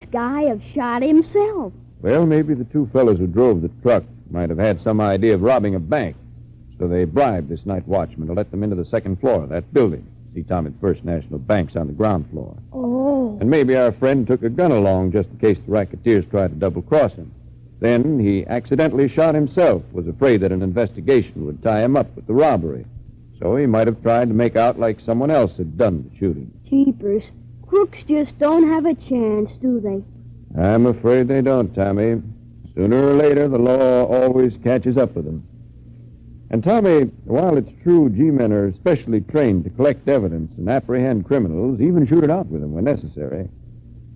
guy have shot himself. Well, maybe the two fellows who drove the truck might have had some idea of robbing a bank. So they bribed this night watchman to let them into the second floor of that building. See, Tom, at First National Bank's on the ground floor. Oh. And maybe our friend took a gun along just in case the racketeers tried to double-cross him. Then he accidentally shot himself, was afraid that an investigation would tie him up with the robbery. So he might have tried to make out like someone else had done the shooting. Jeepers. Crooks just don't have a chance, do they? I'm afraid they don't, Tommy. Sooner or later, the law always catches up with them. And, Tommy, while it's true G-men are specially trained to collect evidence and apprehend criminals, even shoot it out with them when necessary,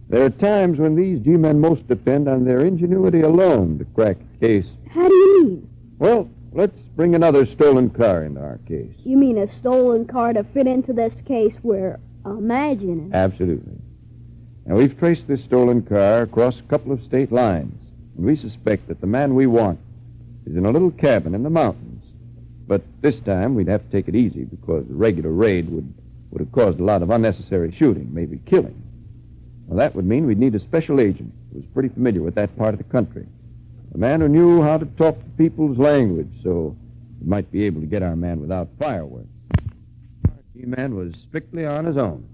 there are times when these G-men most depend on their ingenuity alone to crack a case. How do you mean? Well, let's bring another stolen car into our case. You mean a stolen car to fit into this case we're imagining? Absolutely. Now, we've traced this stolen car across a couple of state lines, and we suspect that the man we want is in a little cabin in the mountains. But this time, we'd have to take it easy because a regular raid would have caused a lot of unnecessary shooting, maybe killing. Well, that would mean we'd need a special agent who was pretty familiar with that part of the country. A man who knew how to talk the people's language, so he might be able to get our man without fireworks. Our G-man was strictly on his own.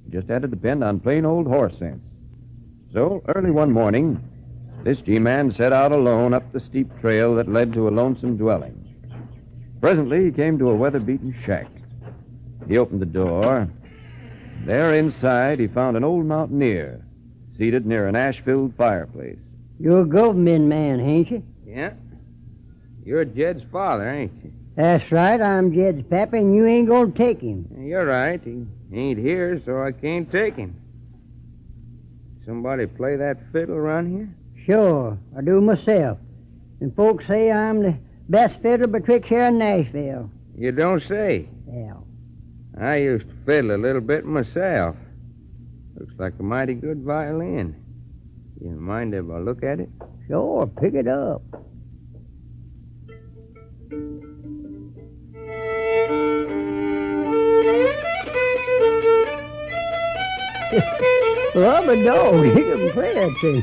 He just had to depend on plain old horse sense. So, early one morning, this G-man set out alone up the steep trail that led to a lonesome dwelling. Presently, he came to a weather-beaten shack. He opened the door. There inside, he found an old mountaineer seated near an ash-filled fireplace. You're a government man, ain't you? Yeah. You're Jed's father, ain't you? That's right. I'm Jed's pappy, and you ain't going to take him. You're right. He ain't here, so I can't take him. Somebody play that fiddle around here? Sure, I do myself. And folks say I'm the best fiddler betwixt here and Nashville. You don't say. Yeah. I used to fiddle a little bit myself. Looks like a mighty good violin. You mind if I look at it? Sure, pick it up. Well, but dog, you can play that thing.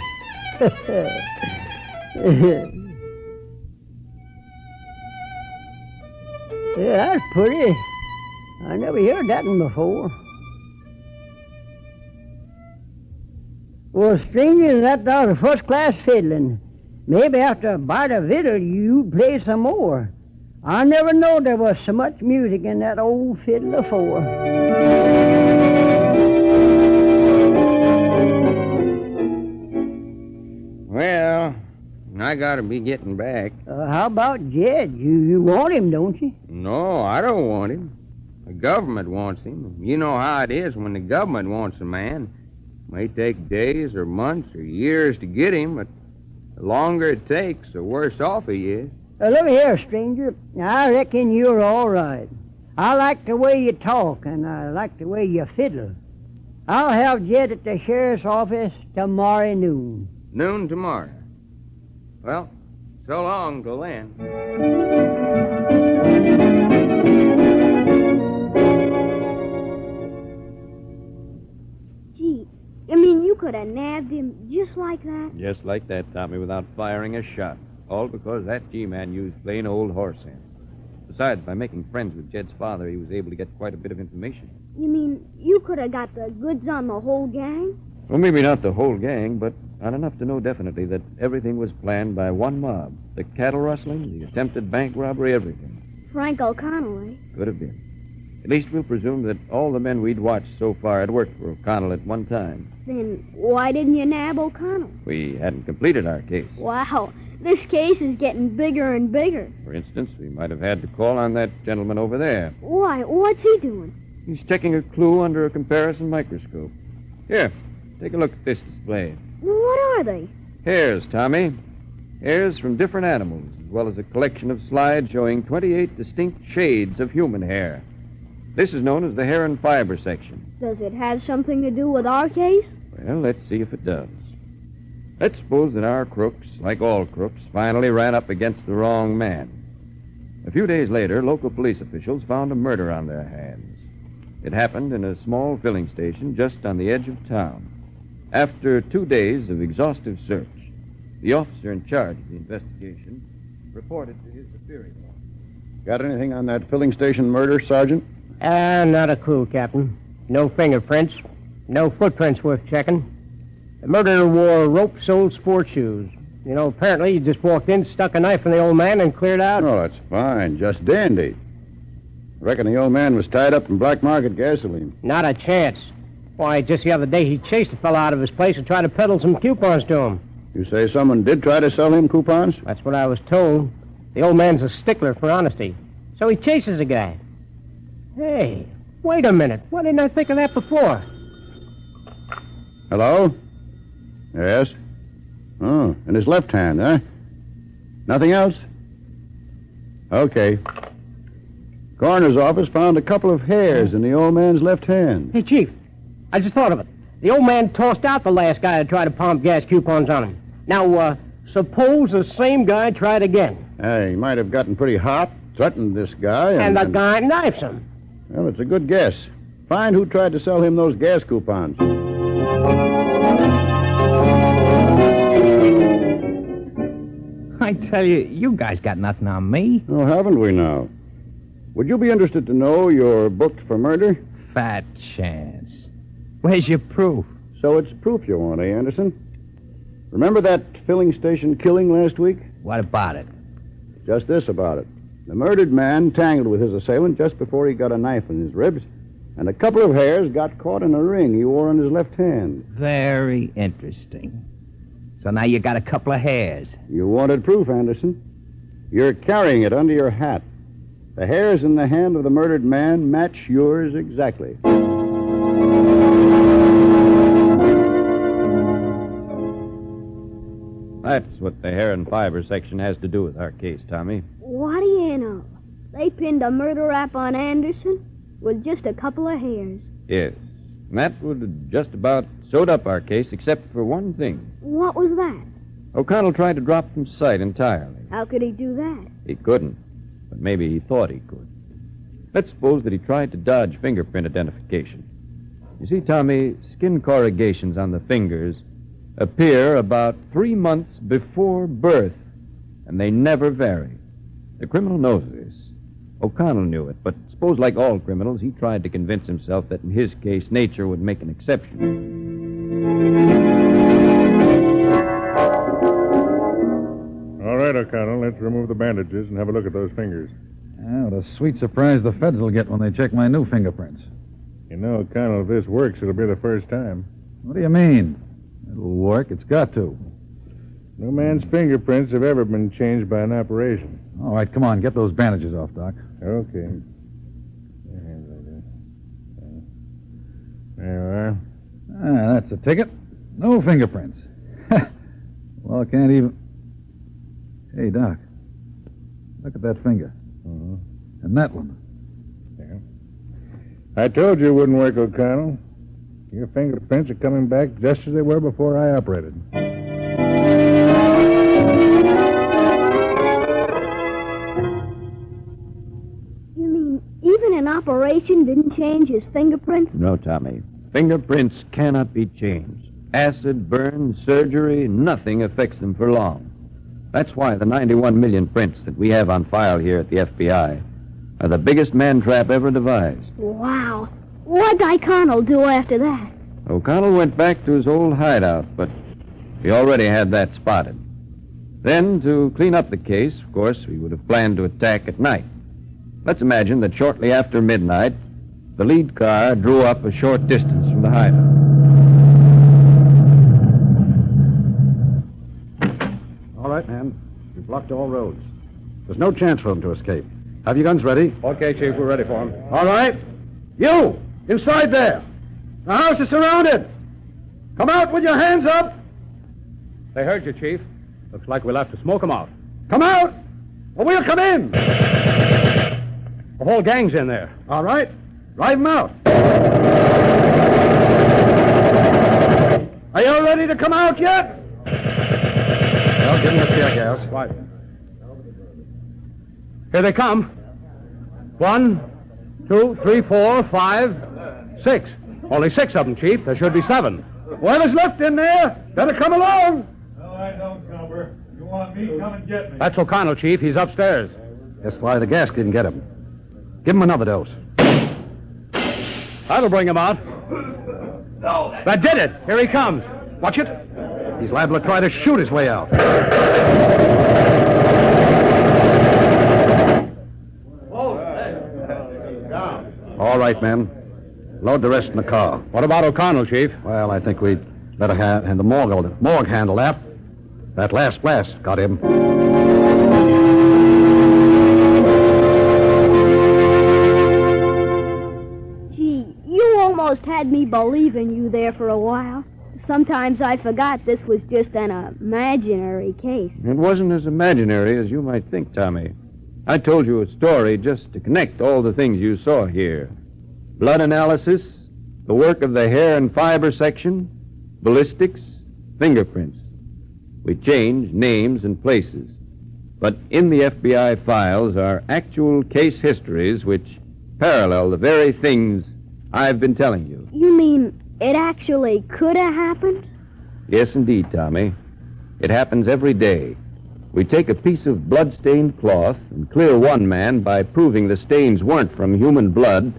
Yeah, that's pretty. I never heard that one before. Well, stranger, that was first-class fiddling. Maybe after a bite of victual, you'd play some more. I never knowed there was so much music in that old fiddle afore. Well, I gotta be getting back. How about Jed? You want him, don't you? No, I don't want him. The government wants him. You know how it is when the government wants a man. It may take days or months or years to get him, but the longer it takes, the worse off he is. Look here, stranger. I reckon you're all right. I like the way you talk, and I like the way you fiddle. I'll have Jed at the sheriff's office tomorrow noon. Noon tomorrow. Well, so long till then. Gee, you mean you could have nabbed him just like that? Just like that, Tommy, without firing a shot. All because that G-man used plain old horse sense. Besides, by making friends with Jed's father, he was able to get quite a bit of information. You mean you could have got the goods on the whole gang? Well, maybe not the whole gang, but on enough to know definitely that everything was planned by one mob. The cattle rustling, the attempted bank robbery, everything. Frank O'Connell, eh? Could have been. At least we'll presume that all the men we'd watched so far had worked for O'Connell at one time. Then why didn't you nab O'Connell? We hadn't completed our case. Wow, this case is getting bigger and bigger. For instance, we might have had to call on that gentleman over there. Why? What's he doing? He's checking a clue under a comparison microscope. Here, take a look at this display. What are they? Hairs, Tommy. Hairs from different animals, as well as a collection of slides showing 28 distinct shades of human hair. This is known as the hair and fiber section. Does it have something to do with our case? Well, let's see if it does. Let's suppose that our crooks, like all crooks, finally ran up against the wrong man. A few days later, local police officials found a murder on their hands. It happened in a small filling station just on the edge of town. After 2 days of exhaustive search, the officer in charge of the investigation reported to his superior. Got anything on that filling station murder, Sergeant? Not a clue, Captain. No fingerprints. No footprints worth checking. The murderer wore rope-soled sport shoes. You know, apparently he just walked in, stuck a knife in the old man, and cleared out. Oh, that's fine. Just dandy. Reckon the old man was tied up in black market gasoline. Not a chance. Why, just the other day he chased a fellow out of his place and tried to peddle some coupons to him. You say someone did try to sell him coupons? That's what I was told. The old man's a stickler for honesty. So he chases the guy. Hey, wait a minute. Why didn't I think of that before? Hello? Yes? Oh, in his left hand, huh? Nothing else? Okay. Coroner's office found a couple of hairs in the old man's left hand. Hey, Chief, I just thought of it. The old man tossed out the last guy that tried to pump gas coupons on him. Now, suppose the same guy tried again. He might have gotten pretty hot, threatened this guy, And the guy knifes him. Well, it's a good guess. Find who tried to sell him those gas coupons. I tell you, you guys got nothing on me. Oh, haven't we now? Would you be interested to know you're booked for murder? Fat chance. Where's your proof? So it's proof you want, eh, Anderson? Remember that filling station killing last week? What about it? Just this about it. The murdered man tangled with his assailant just before he got a knife in his ribs, and a couple of hairs got caught in a ring he wore on his left hand. Very interesting. So now you got a couple of hairs. You wanted proof, Anderson. You're carrying it under your hat. The hairs in the hand of the murdered man match yours exactly. That's what the hair and fiber section has to do with our case, Tommy. What do you know? They pinned a murder rap on Anderson with just a couple of hairs. Yes. And that would have just about sewed up our case, except for one thing. What was that? O'Connell tried to drop from sight entirely. How could he do that? He couldn't, but maybe he thought he could. Let's suppose that he tried to dodge fingerprint identification. You see, Tommy, skin corrugations on the fingers appear about 3 months before birth, and they never vary. The criminal knows this. O'Connell knew it, but suppose, like all criminals, he tried to convince himself that in his case, nature would make an exception. All right, O'Connell, let's remove the bandages and have a look at those fingers. What a sweet surprise the feds will get when they check my new fingerprints. You know, O'Connell, if this works, it'll be the first time. What do you mean? It'll work. It's got to. No man's fingerprints have ever been changed by an operation. All right, come on. Get those bandages off, Doc. Okay. There you are. That's a ticket. No fingerprints. Well, I can't even... Hey, Doc. Look at that finger. Uh-huh. And that one. Yeah. I told you it wouldn't work, O'Connell. Your fingerprints are coming back just as they were before I operated. You mean even an operation didn't change his fingerprints? No, Tommy. Fingerprints cannot be changed. Acid, burn, surgery, nothing affects them for long. That's why the 91 million prints that we have on file here at the FBI are the biggest man trap ever devised. Wow. What'd O'Connell do after that? O'Connell went back to his old hideout, but we already had that spotted. Then, to clean up the case, of course, we would have planned to attack at night. Let's imagine that shortly after midnight, the lead car drew up a short distance from the hideout. All right, man. We've blocked all roads. There's no chance for them to escape. Have your guns ready? Okay, Chief, we're ready for him. All right. You! Inside there! The house is surrounded! Come out with your hands up! They heard you, Chief. Looks like we'll have to smoke them out. Come out! Or we'll come in! The whole gang's in there. All right. Drive them out. Are you ready to come out yet? Well, give them the tear gas. Right. Here they come. 1, 2, 3, 4, 5, 6. Only 6 of them, Chief. There should be 7. Whatever's left in there, better come along. No, I don't, Cumber. You want me, come and get me. That's O'Connell, Chief. He's upstairs. Guess why the gas didn't get him. Give him another dose. That'll bring him out. No. That did it. Here he comes. Watch it. He's liable to try to shoot his way out. All right, men. Load the rest in the car. What about O'Connell, Chief? Well, I think we'd better have the morgue handle that. That last blast got him. Gee, you almost had me believing you there for a while. Sometimes I forgot this was just an imaginary case. It wasn't as imaginary as you might think, Tommy. I told you a story just to connect all the things you saw here. Blood analysis, the work of the hair and fiber section, ballistics, fingerprints. We changed names and places. But in the FBI files are actual case histories which parallel the very things I've been telling you. You mean it actually could have happened? Yes, indeed, Tommy. It happens every day. We take a piece of blood-stained cloth and clear one man by proving the stains weren't from human blood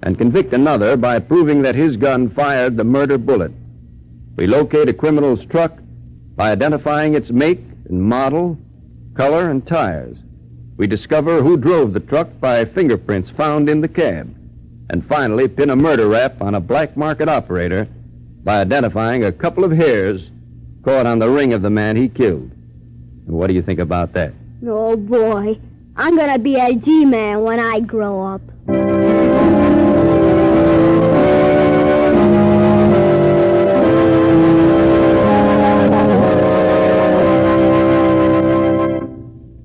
and convict another by proving that his gun fired the murder bullet. We locate a criminal's truck by identifying its make and model, color, and tires. We discover who drove the truck by fingerprints found in the cab. And finally pin a murder rap on a black market operator by identifying a couple of hairs caught on the ring of the man he killed. What do you think about that? Oh, boy. I'm gonna be a G-man when I grow up.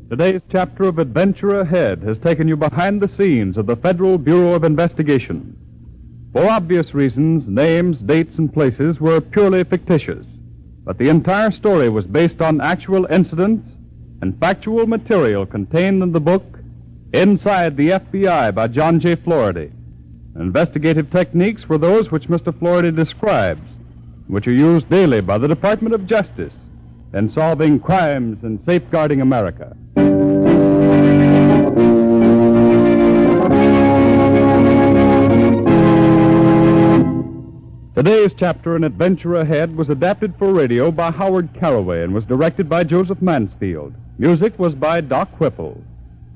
Today's chapter of Adventure Ahead has taken you behind the scenes of the Federal Bureau of Investigation. For obvious reasons, names, dates, and places were purely fictitious, but the entire story was based on actual incidents and factual material contained in the book Inside the FBI by John J. Florida. Investigative techniques were those which Mr. Florida describes, which are used daily by the Department of Justice in solving crimes and safeguarding America. Today's chapter in Adventure Ahead was adapted for radio by Howard Caraway and was directed by Joseph Mansfield. Music was by Doc Whipple.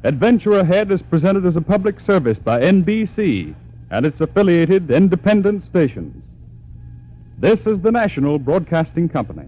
Adventure Ahead is presented as a public service by NBC and its affiliated independent stations. This is the National Broadcasting Company.